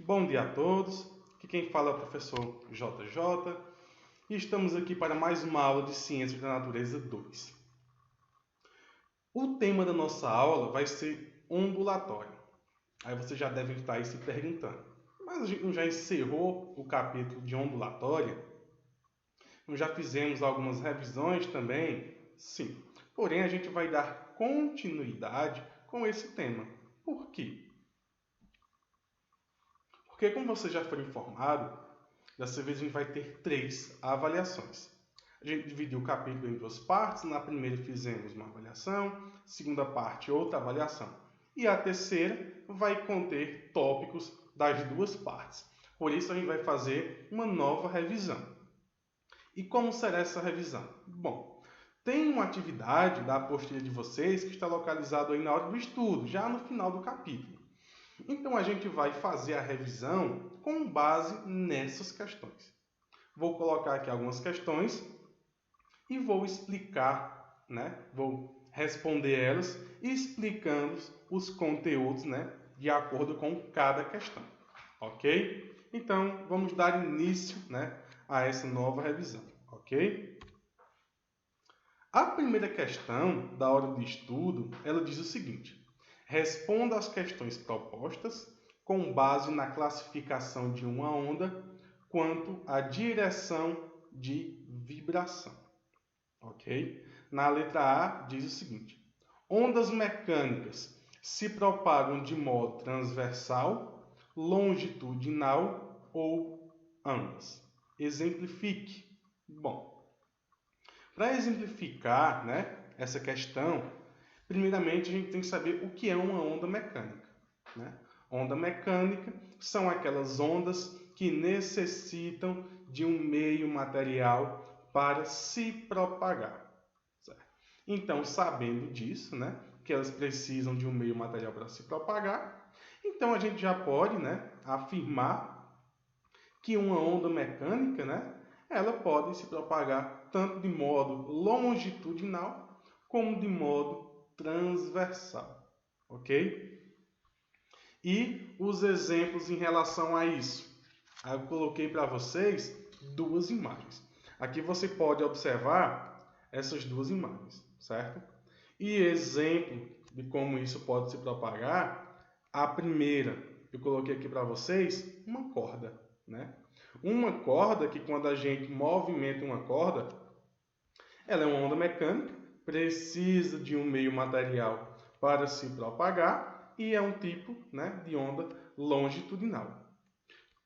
Bom dia a todos, aqui quem fala é o professor JJ e estamos aqui para mais uma aula de Ciências da Natureza 2. O tema da nossa aula vai ser ondulatório. Aí você já deve estar aí se perguntando, mas a gente não já encerrou o capítulo de ondulatória? Não já fizemos algumas revisões também? Sim, porém a gente vai dar continuidade com esse tema. Por quê? Porque, como você já foi informado, dessa vez a gente vai ter 3 avaliações. A gente dividiu o capítulo em 2 partes. Na primeira fizemos uma avaliação, segunda parte outra avaliação. E a terceira vai conter tópicos das 2 partes. Por isso a gente vai fazer uma nova revisão. E como será essa revisão? Bom, tem uma atividade da apostila de vocês que está localizado aí na hora do estudo, já no final do capítulo. Então, a gente vai fazer a revisão com base nessas questões. Vou colocar aqui algumas questões e vou explicar, Vou responder elas explicando os conteúdos, De acordo com cada questão, ok? Então, vamos dar início, a essa nova revisão, ok? A primeira questão da hora de estudo, ela diz o seguinte: responda às questões propostas com base na classificação de uma onda quanto à direção de vibração. Ok? Na letra A diz o seguinte: ondas mecânicas se propagam de modo transversal, longitudinal ou ambas. Exemplifique. Bom, para exemplificar, essa questão, primeiramente, a gente tem que saber o que é uma onda mecânica. Onda mecânica são aquelas ondas que necessitam de um meio material para se propagar. Certo? Então, sabendo disso, que elas precisam de um meio material para se propagar, então a gente já pode afirmar que uma onda mecânica, ela pode se propagar tanto de modo longitudinal como de modo transversal, ok? E os exemplos em relação a isso? Eu coloquei para vocês 2 imagens. Aqui você pode observar essas 2 imagens, certo? E exemplo de como isso pode se propagar, a primeira, eu coloquei aqui para vocês uma corda, Uma corda que, quando a gente movimenta uma corda, ela é uma onda mecânica, precisa de um meio material para se propagar e é um tipo de onda longitudinal.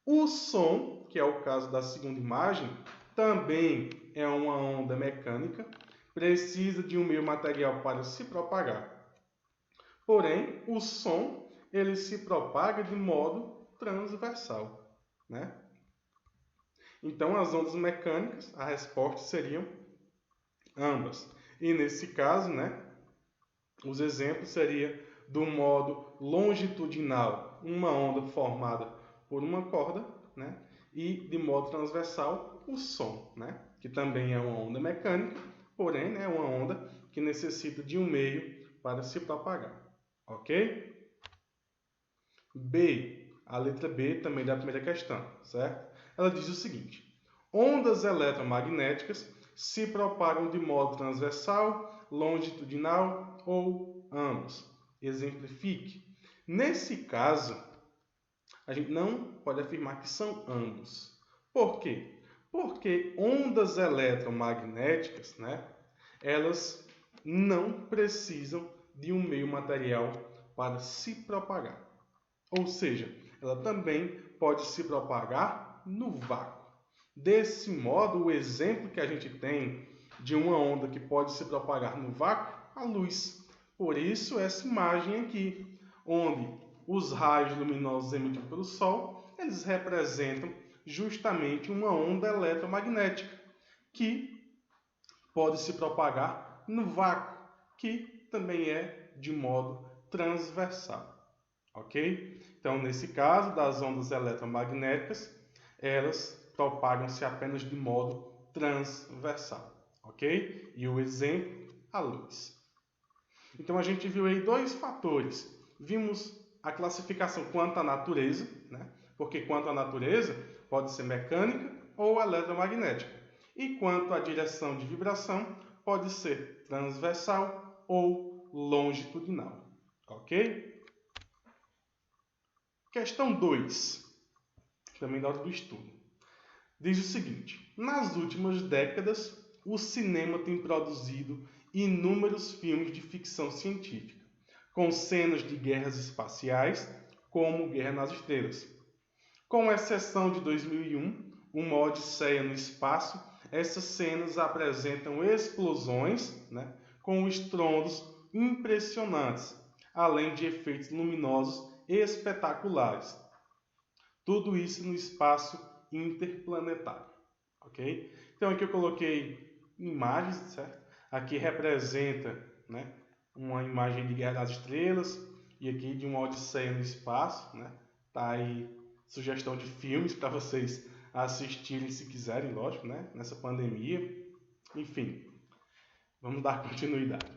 O som, que é o caso da segunda imagem, também é uma onda mecânica, precisa de um meio material para se propagar. Porém, o som ele se propaga de modo transversal, Então, as ondas mecânicas, a resposta seriam ambas. E nesse caso, os exemplos seriam do modo longitudinal, uma onda formada por uma corda, e de modo transversal, o som, que também é uma onda mecânica, porém é uma onda que necessita de um meio para se propagar. Ok? B, a letra B também da primeira questão, certo? Ela diz o seguinte: ondas eletromagnéticas se propagam de modo transversal, longitudinal ou ambos. Exemplifique. Nesse caso, a gente não pode afirmar que são ambos. Por quê? Porque ondas eletromagnéticas, elas não precisam de um meio material para se propagar. Ou seja, ela também pode se propagar no vácuo. Desse modo, o exemplo que a gente tem de uma onda que pode se propagar no vácuo, a luz. Por isso, essa imagem aqui, onde os raios luminosos emitidos pelo Sol, eles representam justamente uma onda eletromagnética que pode se propagar no vácuo, que também é de modo transversal. Ok? Então, nesse caso das ondas eletromagnéticas, elas propagam-se apenas de modo transversal. Ok? E o exemplo, a luz. Então, a gente viu aí 2 fatores. Vimos a classificação quanto à natureza, Porque quanto à natureza, pode ser mecânica ou eletromagnética. E quanto à direção de vibração, pode ser transversal ou longitudinal. Ok? Questão 2, também da hora do estudo. Diz o seguinte: nas últimas décadas, o cinema tem produzido inúmeros filmes de ficção científica, com cenas de guerras espaciais, como Guerra nas Estrelas. Com exceção de 2001, Uma Odisseia no Espaço, essas cenas apresentam explosões, com estrondos impressionantes, além de efeitos luminosos espetaculares. Tudo isso no espaço interplanetário, ok? Então aqui eu coloquei imagens, certo? Aqui representa, uma imagem de Guerra das Estrelas e aqui de Uma Odisseia no Espaço, Tá aí sugestão de filmes para vocês assistirem se quiserem, lógico, nessa pandemia. Enfim, vamos dar continuidade.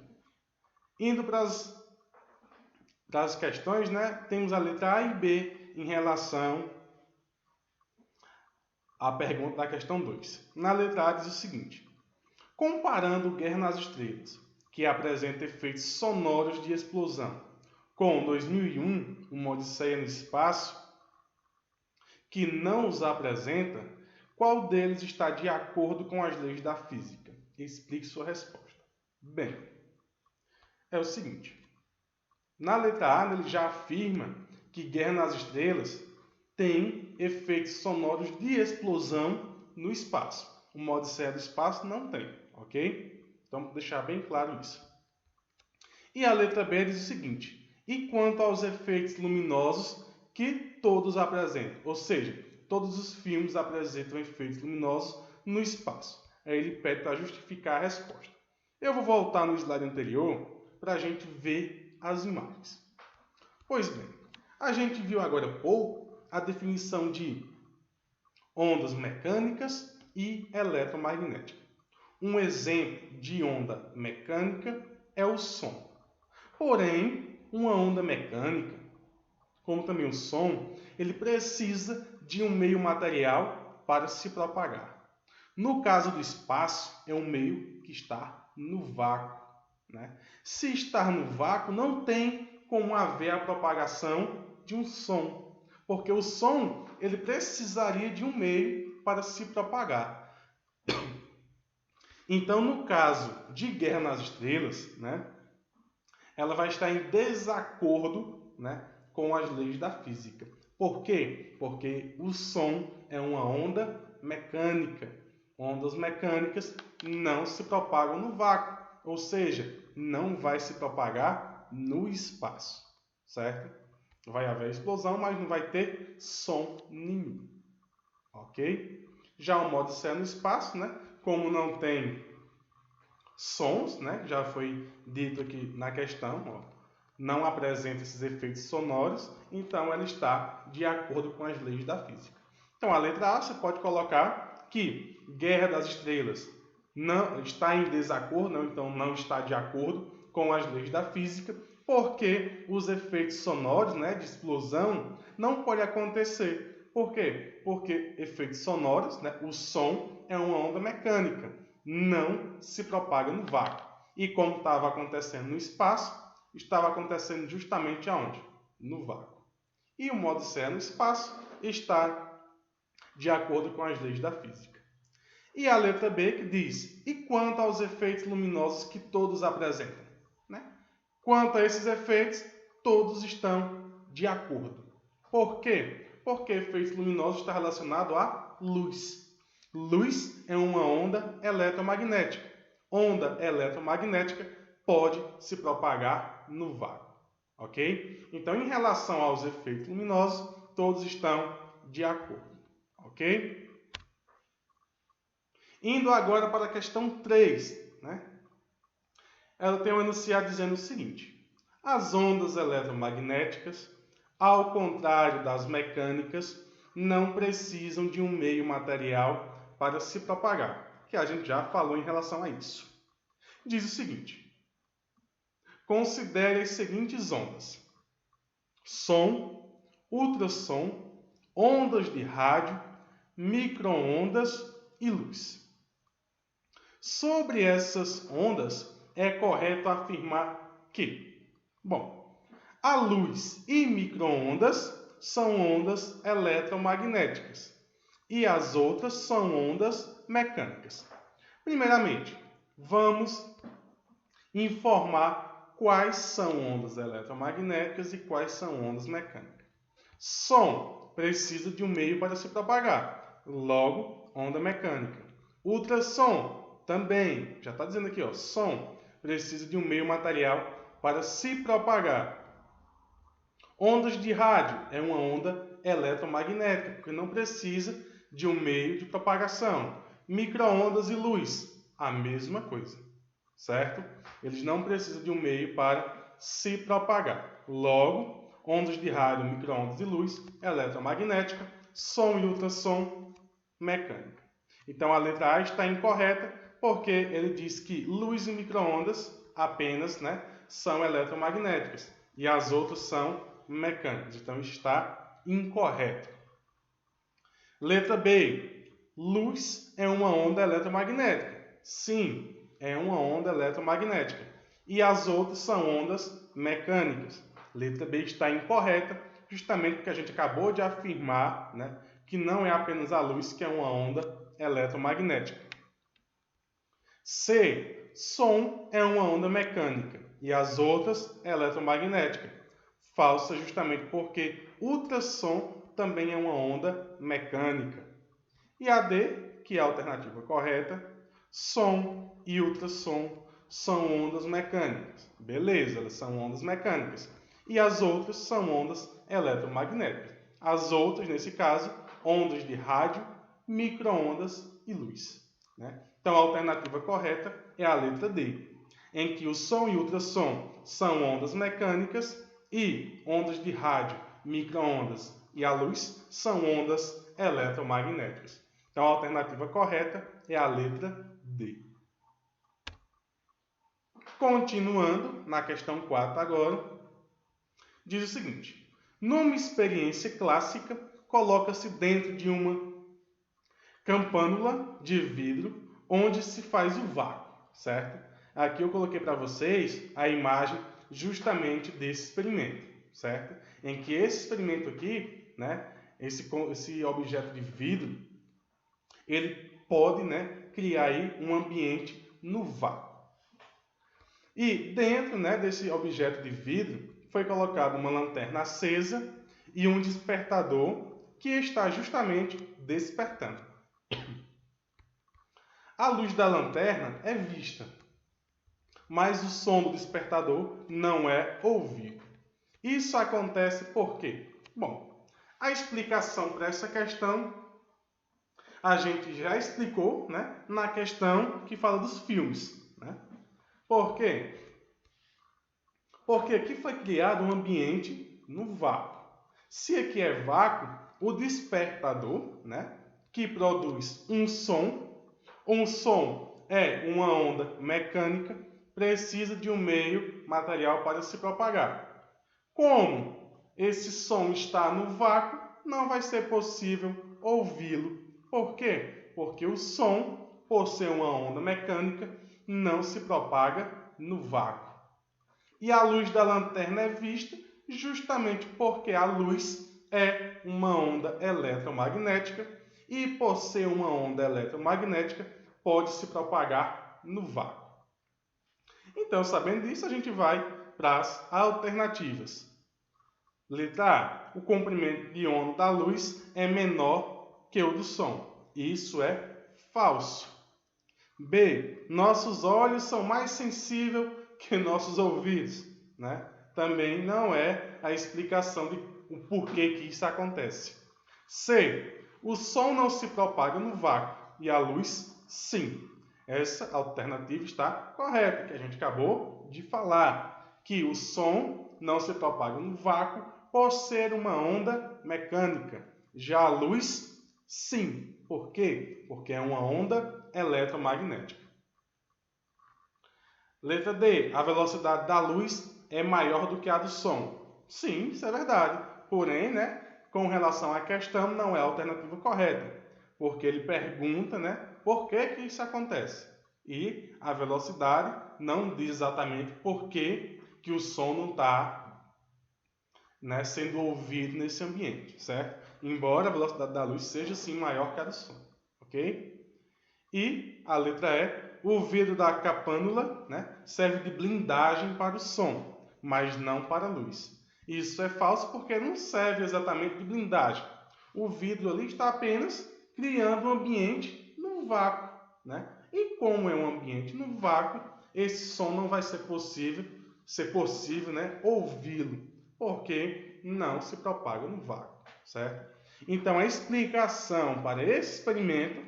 Indo para as questões, temos a letra A e B em relação à pergunta da questão 2. Na letra A diz o seguinte: comparando Guerra nas Estrelas, que apresenta efeitos sonoros de explosão, com 2001, Uma Odisseia no Espaço, que não os apresenta, qual deles está de acordo com as leis da física? Explique sua resposta. Bem, é o seguinte. Na letra A, ele já afirma que Guerra nas Estrelas tem efeitos sonoros de explosão no espaço. Uma Odisseia do Espaço não tem, ok? Então, vou deixar bem claro isso. E a letra B diz o seguinte: e quanto aos efeitos luminosos que todos apresentam? Ou seja, todos os filmes apresentam efeitos luminosos no espaço. Aí ele pede para justificar a resposta. Eu vou voltar no slide anterior para a gente ver as imagens. Pois bem, a gente viu agora há pouco a definição de ondas mecânicas e eletromagnéticas. Um exemplo de onda mecânica é o som. Porém, uma onda mecânica, como também o som, ele precisa de um meio material para se propagar. No caso do espaço, é um meio que está no vácuo. Se estar no vácuo, não tem como haver a propagação de um som, porque o som ele precisaria de um meio para se propagar. Então, no caso de Guerra nas Estrelas, ela vai estar em desacordo, com as leis da física. Por quê? Porque o som é uma onda mecânica. Ondas mecânicas não se propagam no vácuo, ou seja, não vai se propagar no espaço, certo? Vai haver explosão, mas não vai ter som nenhum, ok? Já o modo Odisseia no Espaço, como não tem sons, já foi dito aqui na questão, não apresenta esses efeitos sonoros, então ela está de acordo com as leis da física. Então, a letra A você pode colocar que Guerra das Estrelas não está em desacordo, então não está de acordo com as leis da física, porque os efeitos sonoros, de explosão, não podem acontecer. Por quê? Porque efeitos sonoros, o som é uma onda mecânica, não se propaga no vácuo. E como estava acontecendo no espaço, estava acontecendo justamente aonde? No vácuo. E o modo Odisseia no espaço está de acordo com as leis da física. E a letra B que diz: e quanto aos efeitos luminosos que todos apresentam? Quanto a esses efeitos, todos estão de acordo. Por quê? Porque efeitos luminosos está relacionado à luz. Luz é uma onda eletromagnética. Onda eletromagnética pode se propagar no vácuo, ok? Então, em relação aos efeitos luminosos, todos estão de acordo, ok? Indo agora para a questão 3, ela tem um enunciado dizendo o seguinte: as ondas eletromagnéticas, ao contrário das mecânicas, não precisam de um meio material para se propagar, que a gente já falou em relação a isso. Diz o seguinte: considere as seguintes ondas: som, ultrassom, ondas de rádio, micro-ondas e luz. Sobre essas ondas, é correto afirmar que, bom, a luz e micro-ondas são ondas eletromagnéticas e as outras são ondas mecânicas. Primeiramente, vamos informar quais são ondas eletromagnéticas e quais são ondas mecânicas. Som precisa de um meio para se propagar, logo, onda mecânica. Ultrassom também, já está dizendo aqui, ó, som precisa de um meio material para se propagar. Ondas de rádio é uma onda eletromagnética, porque não precisa de um meio de propagação. Micro-ondas e luz, a mesma coisa, certo? Eles não precisam de um meio para se propagar. Logo, ondas de rádio, micro-ondas e luz, eletromagnética, som e ultrassom, mecânica. Então, a letra A está incorreta, porque ele diz que luz e micro-ondas apenas, são eletromagnéticas e as outras são mecânicas. Então, está incorreto. Letra B. Luz é uma onda eletromagnética. Sim, é uma onda eletromagnética. E as outras são ondas mecânicas. Letra B está incorreta, justamente porque a gente acabou de afirmar, que não é apenas a luz que é uma onda eletromagnética. C. Som é uma onda mecânica e as outras eletromagnética. Falsa justamente porque ultrassom também é uma onda mecânica. E a D, que é a alternativa correta, som e ultrassom são ondas mecânicas. Beleza, elas são ondas mecânicas. E as outras são ondas eletromagnéticas. As outras, nesse caso, ondas de rádio, micro-ondas e luz. Então, a alternativa correta é a letra D, em que o som e ultrassom são ondas mecânicas e ondas de rádio, micro-ondas e a luz são ondas eletromagnéticas. Então, a alternativa correta é a letra D. Continuando, na questão 4 agora, diz o seguinte: numa experiência clássica, coloca-se dentro de uma campânula de vidro onde se faz o vácuo, certo? Aqui eu coloquei para vocês a imagem justamente desse experimento, certo? Em que esse experimento aqui, esse objeto de vidro, ele pode, criar aí um ambiente no vácuo. E dentro, desse objeto de vidro foi colocada uma lanterna acesa e um despertador que está justamente despertando. A luz da lanterna é vista, mas o som do despertador não é ouvido. Isso acontece por quê? Bom, a explicação para essa questão a gente já explicou, na questão que fala dos filmes. Por quê? Porque aqui foi criado um ambiente no vácuo. Se aqui é vácuo, o despertador, que produz um som é uma onda mecânica, precisa de um meio material para se propagar. Como esse som está no vácuo, não vai ser possível ouvi-lo. Por quê? Porque o som, por ser uma onda mecânica, não se propaga no vácuo. E a luz da lanterna é vista justamente porque a luz é uma onda eletromagnética e, por ser uma onda eletromagnética, pode se propagar no vácuo. Então, sabendo disso, a gente vai para as alternativas. Letra A. O comprimento de onda da luz é menor que o do som. Isso é falso. B. Nossos olhos são mais sensíveis que nossos ouvidos. Também não é a explicação de o porquê que isso acontece. C. O som não se propaga no vácuo e a luz, sim. Essa alternativa está correta, que a gente acabou de falar, que o som não se propaga no vácuo por ser uma onda mecânica. Já a luz, sim. Por quê? Porque é uma onda eletromagnética. Letra D. A velocidade da luz é maior do que a do som. Sim, isso é verdade. Porém, com relação à questão, não é a alternativa correta, porque ele pergunta, né, por que que isso acontece. E a velocidade não diz exatamente por que que o som não está, né, sendo ouvido nesse ambiente, certo? Embora a velocidade da luz seja sim maior que a do som, ok? E a letra E, o vidro da capânula, né, serve de blindagem para o som, mas não para a luz. Isso é falso porque não serve exatamente de blindagem. O vidro ali está apenas criando um ambiente no vácuo, né? E como é um ambiente no vácuo, esse som não vai ser possível, né, ouvi-lo, porque não se propaga no vácuo, certo? Então a explicação para esse experimento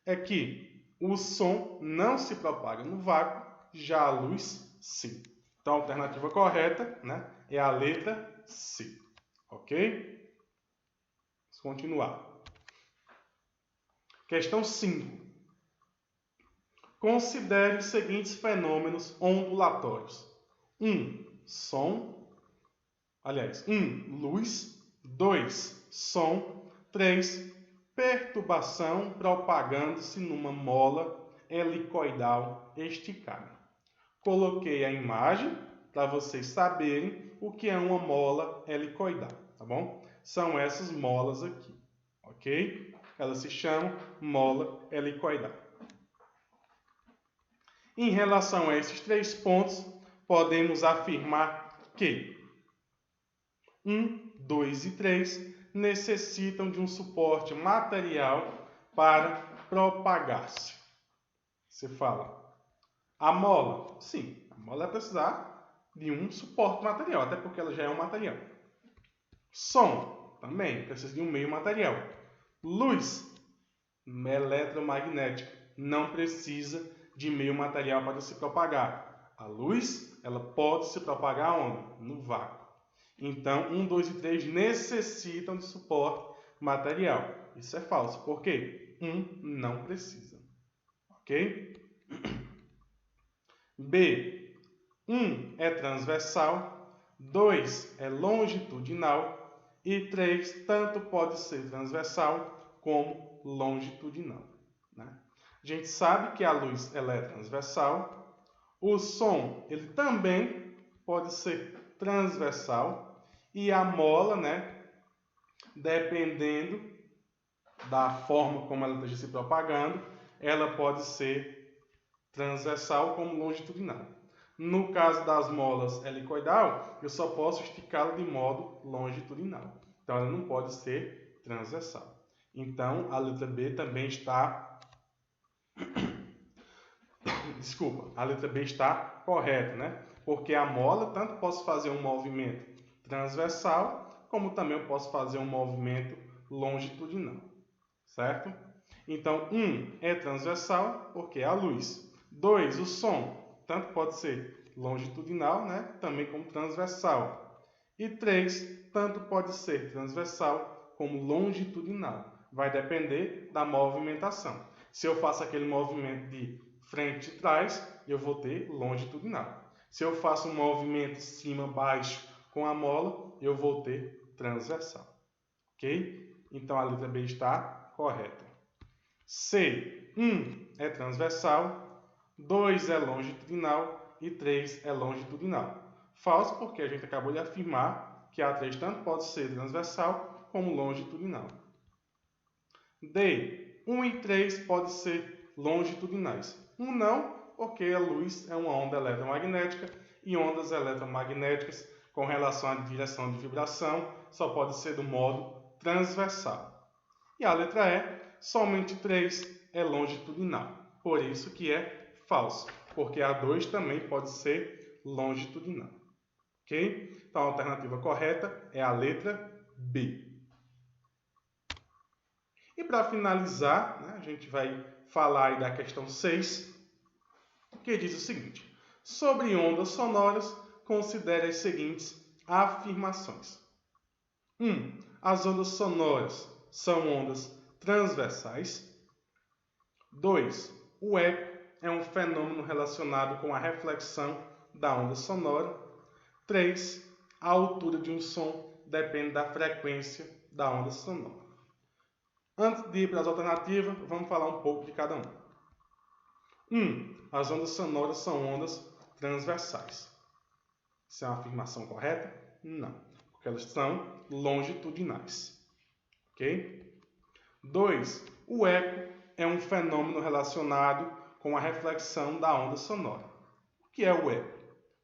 é que o som não se propaga no vácuo, já a luz sim. Então a alternativa correta, né, é a letra C. Ok? Vamos continuar. Questão 5. Considere os seguintes fenômenos ondulatórios. 1. Som. 1. Luz. 2. Som. 3. Perturbação propagando-se numa mola helicoidal esticada. Coloquei a imagem para vocês saberem o que é uma mola helicoidal, tá bom? São essas molas aqui, ok? Elas se chamam mola helicoidal. Em relação a esses 3 pontos, podemos afirmar que 1, 2 e 3 necessitam de um suporte material para propagar-se. Você fala, a mola? Sim, a mola vai precisar de um suporte material, até porque ela já é um material. Som, também precisa de um meio material. Luz, eletromagnética, não precisa de meio material para se propagar. A luz, ela pode se propagar onde? No vácuo. Então, 1, 2 e 3 necessitam de suporte material. Isso é falso. Por quê? 1 não precisa. Ok? B. 1 é transversal, 2 é longitudinal e 3 tanto pode ser transversal como longitudinal, né? A gente sabe que a luz ela é transversal, o som ele também pode ser transversal e a mola, né, dependendo da forma como ela esteja se propagando, ela pode ser transversal como longitudinal. No caso das molas helicoidal, eu só posso esticá-la de modo longitudinal. Então, ela não pode ser transversal. Então, a letra B também está... Desculpa, a letra B está correta, né? Porque a mola, tanto posso fazer um movimento transversal, como também eu posso fazer um movimento longitudinal. Certo? Então, 1 é transversal, porque é a luz. 2, o som, tanto pode ser longitudinal, né? Também como transversal. E 3, tanto pode ser transversal como longitudinal. Vai depender da movimentação. Se eu faço aquele movimento de frente e trás, eu vou ter longitudinal. Se eu faço um movimento cima-baixo com a mola, eu vou ter transversal. Ok? Então, a letra B está correta. C. 1 é transversal, 2 é longitudinal e 3 é longitudinal. Falso porque a gente acabou de afirmar que a 3 tanto pode ser transversal como longitudinal. D. 1 e 3 podem ser longitudinais. 1 não, porque a luz é uma onda eletromagnética e ondas eletromagnéticas com relação à direção de vibração só pode ser do modo transversal. E a letra E, somente 3 é longitudinal. Por isso que é falso, porque a 2 também pode ser longitudinal. Ok? Então a alternativa correta é a letra B. E para finalizar, né, a gente vai falar aí da questão 6, que diz o seguinte: sobre ondas sonoras, considere as seguintes afirmações. 1. As ondas sonoras são ondas transversais. 2. O eco é um fenômeno relacionado com a reflexão da onda sonora. 3. A altura de um som depende da frequência da onda sonora. Antes de ir para as alternativas, vamos falar um pouco de cada uma. As ondas sonoras são ondas transversais. Isso é uma afirmação correta? Não, porque elas são longitudinais. Ok? 2. O eco é um fenômeno relacionado com a reflexão da onda sonora. O que é o eco?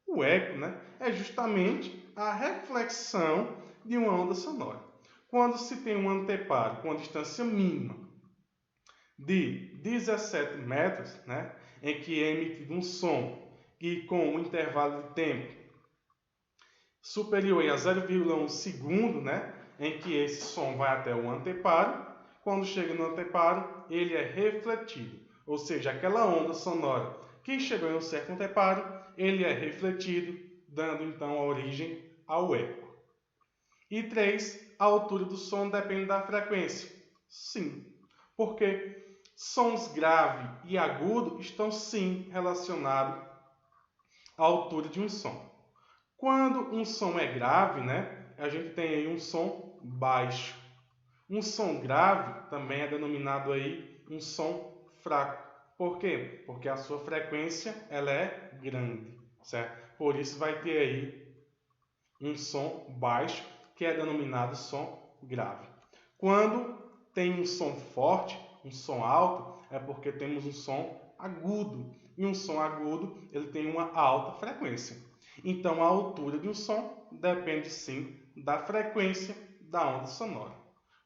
O eco, é justamente a reflexão de uma onda sonora. Quando se tem um anteparo com uma distância mínima de 17 metros, em que é emitido um som e com um intervalo de tempo superior a 0,1 segundo, em que esse som vai até o anteparo, quando chega no anteparo, ele é refletido. Ou seja, aquela onda sonora que chegou em um certo anteparo, ele é refletido, dando então a origem ao eco. E 3. A altura do som depende da frequência. Sim, porque sons grave e agudo estão sim relacionados à altura de um som. Quando um som é grave, a gente tem aí um som baixo. Um som grave também é denominado aí um som fraco. Por quê? Porque a sua frequência ela é grande, certo? Por isso vai ter aí um som baixo, que é denominado som grave. Quando tem um som forte, um som alto, é porque temos um som agudo. E um som agudo, ele tem uma alta frequência. Então, a altura de um som depende sim da frequência da onda sonora.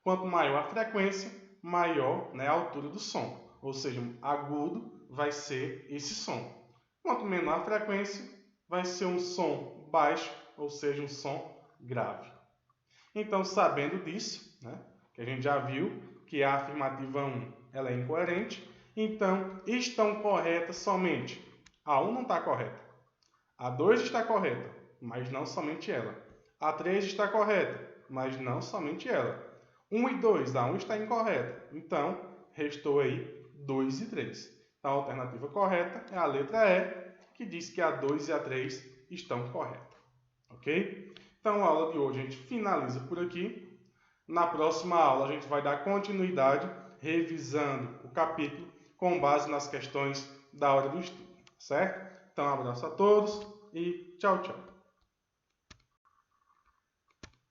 Quanto maior a frequência, maior a altura do som. Ou seja, agudo vai ser esse som. Quanto menor a frequência, vai ser um som baixo, ou seja, um som grave. Então, sabendo disso, que a gente já viu que a afirmativa 1 ela é incoerente, então estão corretas somente. A 1 não está correta. A 2 está correta, mas não somente ela. A 3 está correta, mas não somente ela. 1 e 2, a 1 está incorreta. Então, restou aí 2 e 3. Então, a alternativa correta é a letra E, que diz que a 2 e a 3 estão corretas. Ok? Então, a aula de hoje a gente finaliza por aqui. Na próxima aula, a gente vai dar continuidade, revisando o capítulo com base nas questões da hora do estudo. Certo? Então, um abraço a todos e tchau, tchau.